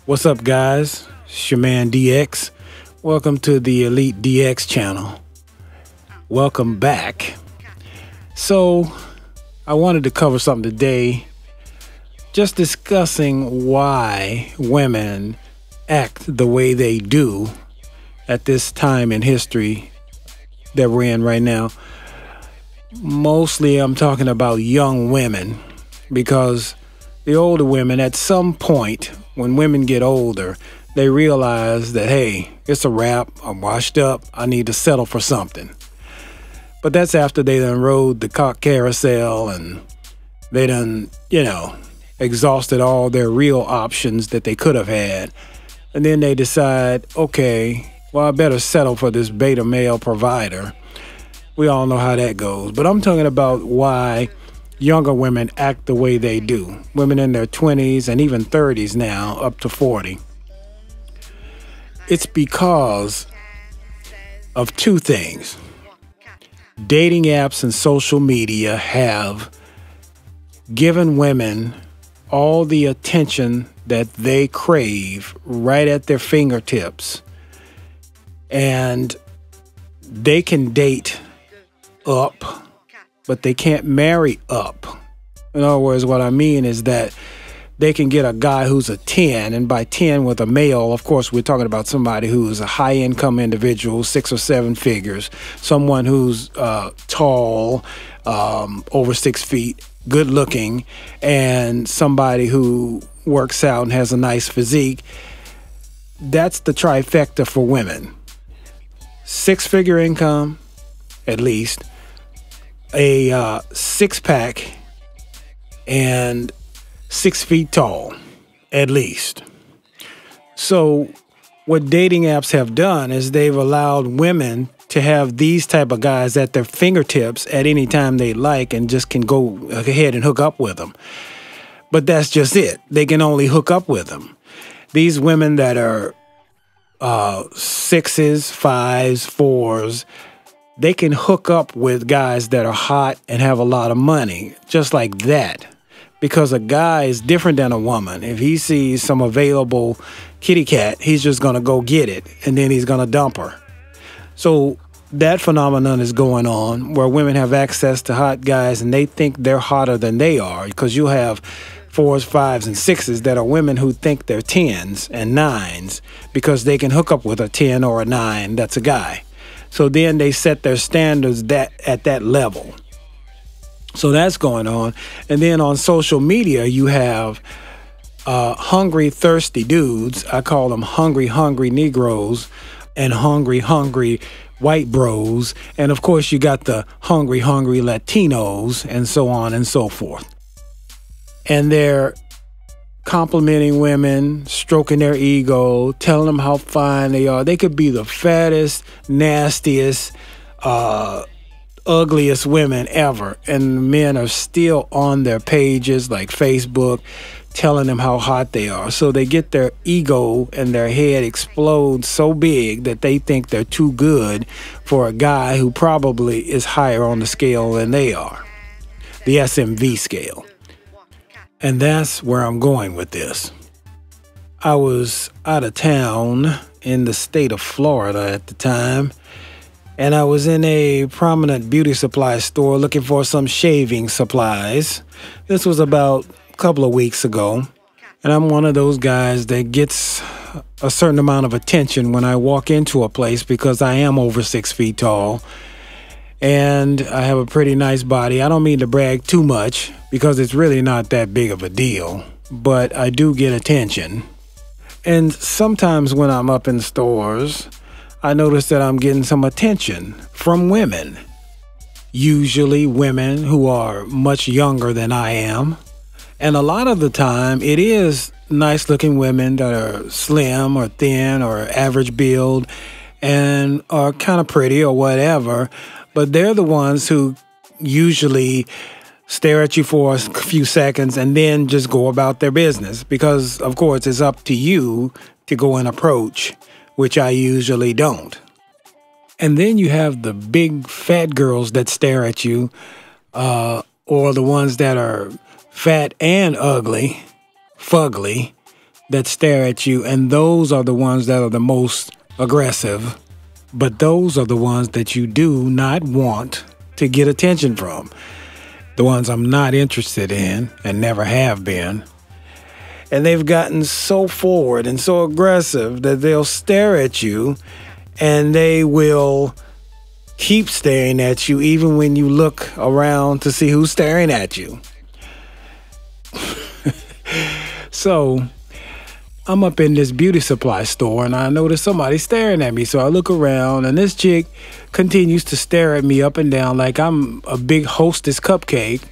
What's up, guys? It's your man DX. Welcome to the Elite DX channel. Welcome back. So, I wanted to cover something today, just discussing why women act the way they do at this time in history that we're in right now. Mostly I'm talking about young women, because the older women, at some point, when women get older, they realize that, hey, it's a wrap, I'm washed up, I need to settle for something. But that's after they done rode the cock carousel and they done, exhausted all their real options that they could have had. And then they decide, okay, well, I better settle for this beta male provider. We all know how that goes. But I'm talking about why younger women act the way they do. Women in their 20s and even 30s now, up to 40. It's because of two things. Dating apps and social media have given women all the attention that they crave right at their fingertips. And they can date up, but they can't marry up. In other words, what I mean is that they can get a guy who's a 10, and by 10 with a male, of course, we're talking about somebody who's a high-income individual, 6 or 7 figures, someone who's tall, over 6 feet, good-looking, and somebody who works out and has a nice physique. That's the trifecta for women. 6-figure income, at least, a six-pack, and 6 feet tall, at least. So what dating apps have done is they've allowed women to have these type of guys at their fingertips at any time they like and just can go ahead and hook up with them. But that's just it. They can only hook up with them. These women that are 6s, 5s, 4s, they can hook up with guys that are hot and have a lot of money, just like that. Because a guy is different than a woman. If he sees some available kitty cat, he's just going to go get it, and then he's going to dump her. So that phenomenon is going on where women have access to hot guys, and they think they're hotter than they are, because you have 4s, 5s, and 6s that are women who think they're 10s and 9s because they can hook up with a 10 or a 9 that's a guy. So then they set their standards at that level. So that's going on. And then on social media, you have hungry, thirsty dudes. I call them hungry, hungry Negroes and hungry, hungry white bros. And of course, you got the hungry, hungry Latinos and so on and so forth. And they're complimenting women, stroking their ego, telling them how fine they are. They could be the fattest, nastiest, ugliest women ever, and men are still on their pages like Facebook telling them how hot they are. So they get their ego and their head explodes so big that they think they're too good for a guy who probably is higher on the scale than they are, the SMV scale. And that's where I'm going with this. I was out of town in the state of Florida at the time, and I was in a prominent beauty supply store looking for some shaving supplies. This was about a couple of weeks ago, and I'm one of those guys that gets a certain amount of attention when I walk into a place because I am over 6 feet tall, and I have a pretty nice body. I don't mean to brag too much because it's really not that big of a deal, but I do get attention. And sometimes when I'm up in stores, I notice that I'm getting some attention from women. Usually women who are much younger than I am. And a lot of the time it is nice looking women that are slim or thin or average build and are kind of pretty or whatever. But they're the ones who usually stare at you for a few seconds and then just go about their business. Because, of course, it's up to you to go and approach, which I usually don't. And then you have the big fat girls that stare at you, or the ones that are fat and ugly, fugly, that stare at you, and those are the ones that are the most aggressive. But those are the ones that you do not want to get attention from. The ones I'm not interested in and never have been. And they've gotten so forward and so aggressive that they'll stare at you, and they will keep staring at you even when you look around to see who's staring at you. So I'm up in this beauty supply store, and I notice somebody staring at me. So I look around, and this chick continues to stare at me up and down like I'm a big Hostess cupcake.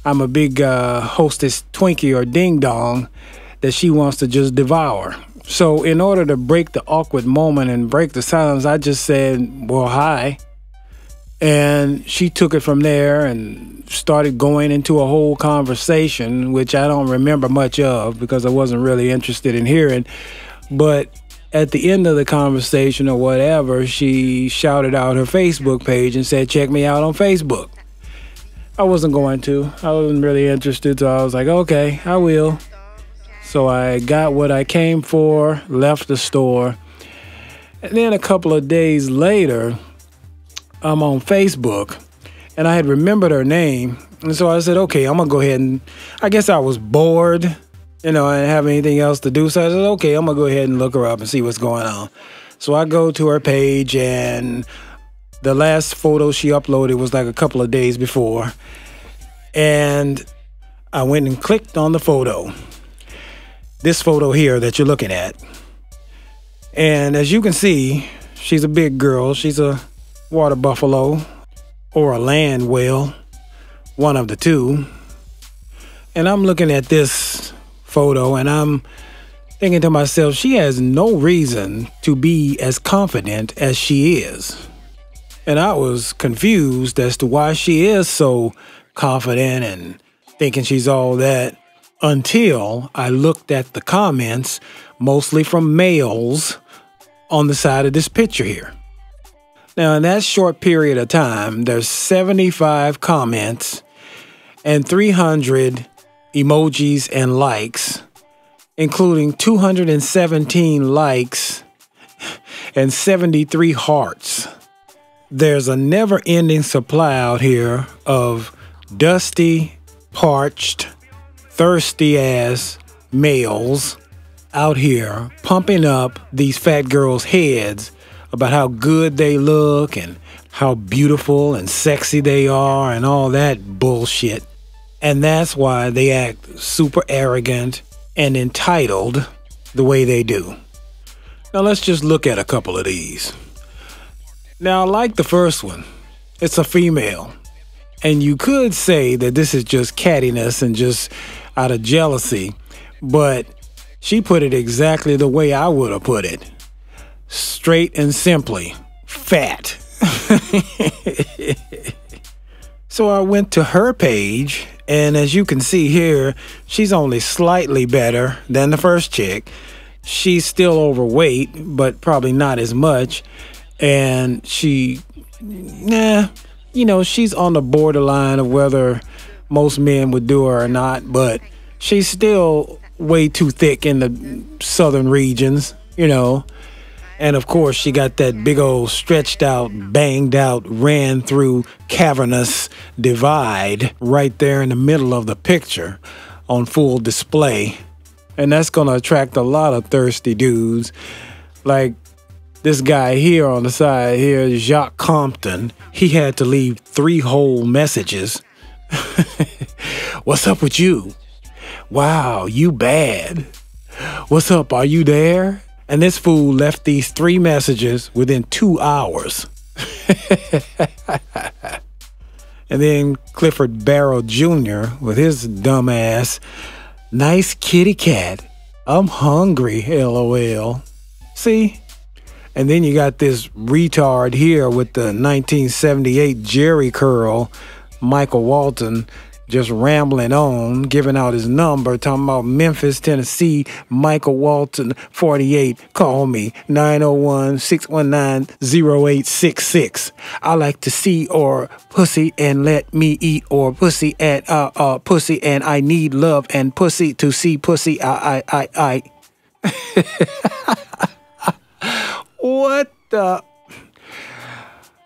I'm a big Hostess Twinkie or Ding Dong that she wants to just devour. So in order to break the awkward moment and break the silence, I just said, well, hi. And she took it from there and started going into a whole conversation, which I don't remember much of because I wasn't really interested in hearing. But at the end of the conversation or whatever, she shouted out her Facebook page and said, check me out on Facebook. I wasn't going to. I wasn't really interested, so I was like, okay, I will. So I got what I came for, left the store. And then a couple of days later, I'm on Facebook, and I had remembered her name. And so I said, okay, I'm going to go ahead and, I guess I was bored, I didn't have anything else to do. So I said, okay, I'm going to go ahead and look her up and see what's going on. So I go to her page, and the last photo she uploaded was like a couple of days before. And I went and clicked on the photo. This photo here that you're looking at. And as you can see, she's a big girl. She's a water buffalo or a land whale, one of the two. And I'm looking at this photo, and I'm thinking to myself, she has no reason to be as confident as she is. And I was confused as to why she is so confident and thinking she's all that, until I looked at the comments, mostly from males, on the side of this picture here. Now, in that short period of time, there's 75 comments and 300 emojis and likes, including 217 likes and 73 hearts. There's a never-ending supply out here of dusty, parched, thirsty-ass males out here pumping up these fat girls' heads about how good they look and how beautiful and sexy they are and all that bullshit. And that's why they act super arrogant and entitled the way they do. Now let's just look at a couple of these. Now, like the first one, it's a female. And you could say that this is just cattiness and just out of jealousy, but she put it exactly the way I would have put it. Straight and simply, fat. So I went to her page, and as you can see here, she's only slightly better than the first chick. She's still overweight, but probably not as much. And she's on the borderline of whether most men would do her or not, but she's still way too thick in the southern regions, And of course, she got that big old stretched out, banged out, ran through cavernous divide right there in the middle of the picture on full display. And that's going to attract a lot of thirsty dudes. Like this guy here on the side here, Jacques Compton, he had to leave 3 whole messages. What's up with you? Wow, you bad. What's up? Are you there? And this fool left these 3 messages within 2 hours. And then Clifford Barrow Jr. with his dumb ass, nice kitty cat. I'm hungry, LOL. See? And then you got this retard here with the 1978 Jerry curl, Michael Walton, just rambling on, giving out his number, talking about Memphis, Tennessee, Michael Walton, 48. Call me, 901-619-0866. I like to see or pussy and let me eat or pussy and pussy and I need love and pussy to see pussy. I. What the?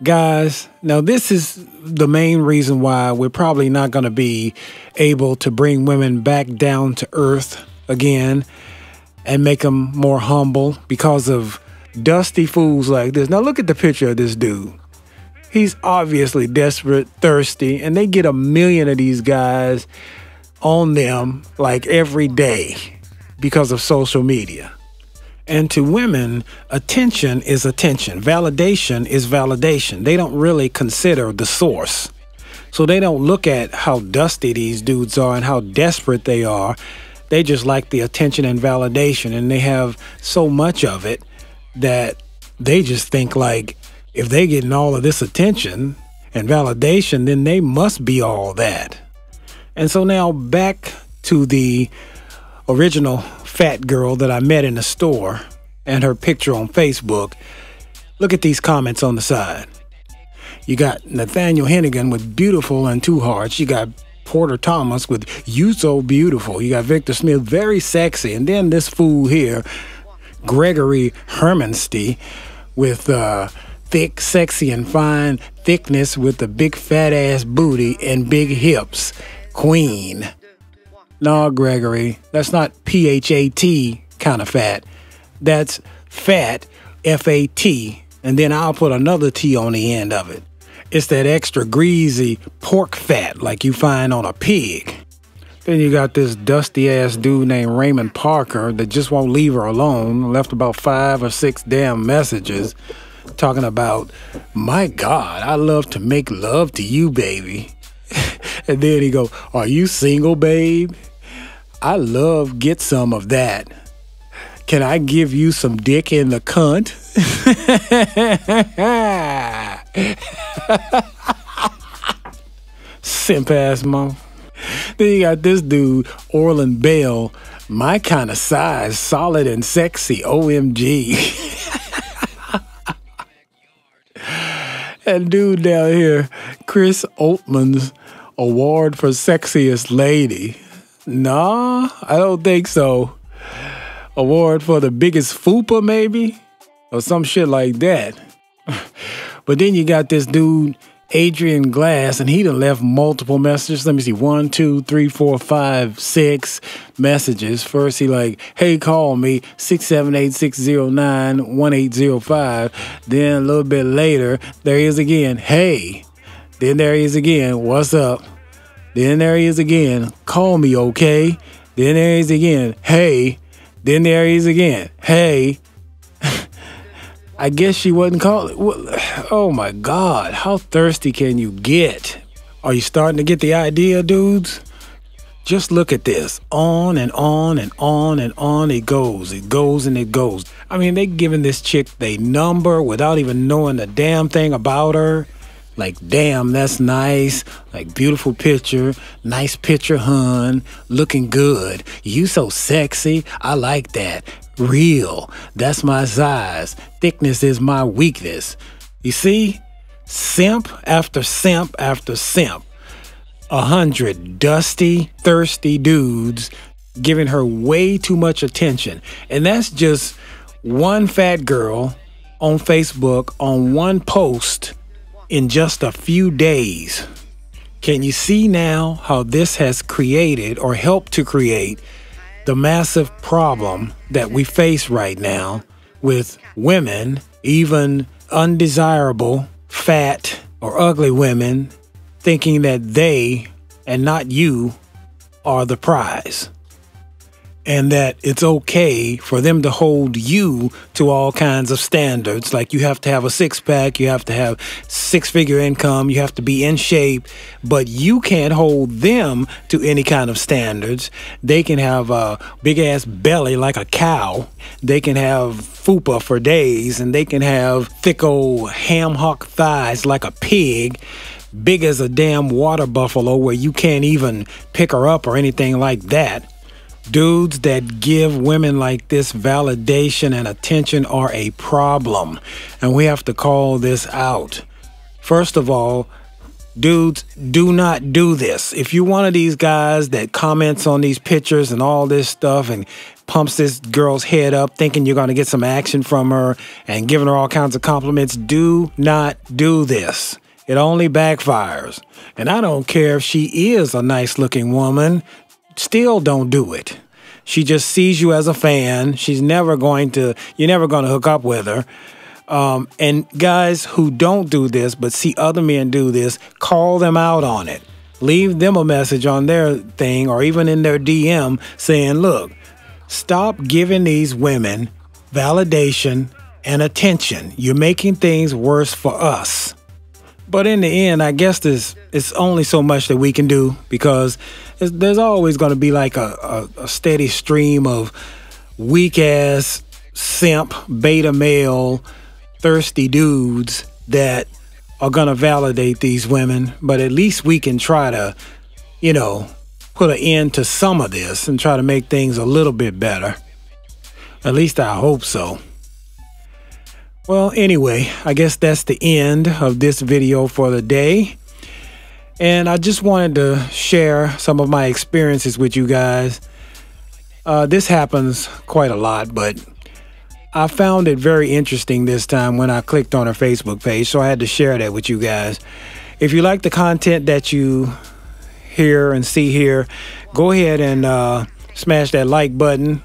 Guys, now this is the main reason why we're probably not going to be able to bring women back down to earth again and make them more humble because of dusty fools like this. Now look at the picture of this dude. He's obviously desperate, thirsty, and they get 1 million of these guys on them like every day because of social media. And to women, attention is attention. Validation is validation. They don't really consider the source. So they don't look at how dusty these dudes are and how desperate they are. They just like the attention and validation. And they have so much of it that they just think like, if they're getting all of this attention and validation, then they must be all that. And so now back to the original fat girl that I met in the store and her picture on Facebook. Look at these comments on the side. You got Nathaniel Hennigan with beautiful and 2 hearts. You got Porter Thomas with you so beautiful. You got Victor Smith, very sexy. And then this fool here, Gregory Hermansty, with thick, sexy, and fine thickness with a big fat ass booty and big hips. Queen. No, Gregory, that's not P-H-A-T kind of fat. That's fat, F-A-T, and then I'll put another T on the end of it. It's that extra greasy pork fat like you find on a pig. Then you got this dusty-ass dude named Raymond Parker that just won't leave her alone. Left about 5 or 6 damn messages talking about, my God, I love to make love to you, baby. And then he go, are you single, babe? I love get some of that. Can I give you some dick in the cunt? Simp ass mom. Then you got this dude, Orland Bell, my kind of size, solid and sexy, OMG. And dude down here, Chris Altman's award for sexiest lady. Nah, I don't think so. Award for the biggest fupa, maybe? Or some shit like that. But then you got this dude, Adrian Glass, and he done left multiple messages. Let me see, 1, 2, 3, 4, 5, 6 messages. First, he like, hey, call me, 678-609-1805. Then a little bit later, there he is again, hey. Then there he is again, what's up? Then there he is again, call me, okay? Then there he is again, hey. Then there he is again, hey. I guess she wasn't calling. Oh my God, how thirsty can you get? Are you starting to get the idea, dudes? Just look at this. On and on and on and on it goes. It goes and it goes. I mean, they giving this chick their number without even knowing the damn thing about her. Like, damn, that's nice. Like, beautiful picture. Nice picture, hun. Looking good. You so sexy. I like that. Real. That's my size. Thickness is my weakness. You see? Simp after simp after simp. 100 dusty, thirsty dudes giving her way too much attention. And that's just one fat girl on Facebook on one post in just a few days. Can you see now how this has created or helped to create the massive problem that we face right now with women, even undesirable, fat, or ugly women, thinking that they and not you are the prize? And that it's okay for them to hold you to all kinds of standards. Like you have to have a six-pack, you have to have 6-figure income, you have to be in shape, but you can't hold them to any kind of standards. They can have a big-ass belly like a cow. They can have fupa for days, and they can have thick old ham hock thighs like a pig. big as a damn water buffalo where you can't even pick her up or anything like that. Dudes that give women like this validation and attention are a problem, and we have to call this out. First of all, dudes, do not do this. If you're one of these guys that comments on these pictures and all this stuff and pumps this girl's head up thinking you're going to get some action from her and giving her all kinds of compliments, do not do this. It only backfires. And I don't care if she is a nice looking woman, still don't do it. She just sees you as a fan. You're never going to hook up with her. And guys who don't do this but see other men do this, call them out on it. Leave them a message on their thing or even in their DM saying, look, stop giving these women validation and attention. You're making things worse for us. But in the end, I guess it's only so much that we can do, because there's always going to be like a steady stream of weak-ass, simp, beta male, thirsty dudes that are going to validate these women. But at least we can try to, put an end to some of this and try to make things a little bit better. At least I hope so. Well, anyway, I guess that's the end of this video for the day. And I just wanted to share some of my experiences with you guys. This happens quite a lot, but I found it very interesting this time when I clicked on her Facebook page, so I had to share that with you guys. If you like the content that you hear and see here, go ahead and smash that like button.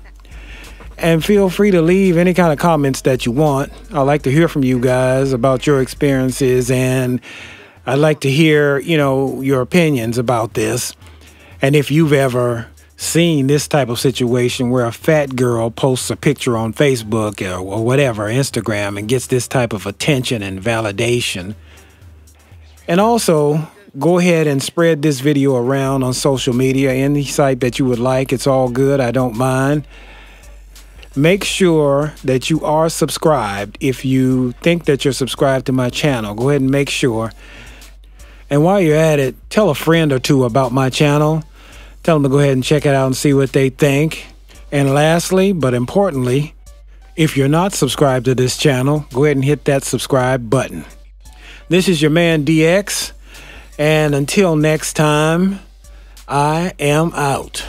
And feel free to leave any kind of comments that you want. I'd like to hear from you guys about your experiences, and I'd like to hear, your opinions about this. And if you've ever seen this type of situation where a fat girl posts a picture on Facebook or whatever, Instagram, and gets this type of attention and validation. And also, go ahead and spread this video around on social media, any site that you would like. It's all good. I don't mind. Make sure that you are subscribed. If you think that you're subscribed to my channel, go ahead and make sure. And while you're at it, tell a friend or two about my channel. Tell them to go ahead and check it out and see what they think. And lastly, but importantly, if you're not subscribed to this channel, go ahead and hit that subscribe button. This is your man DX. And until next time, I am out.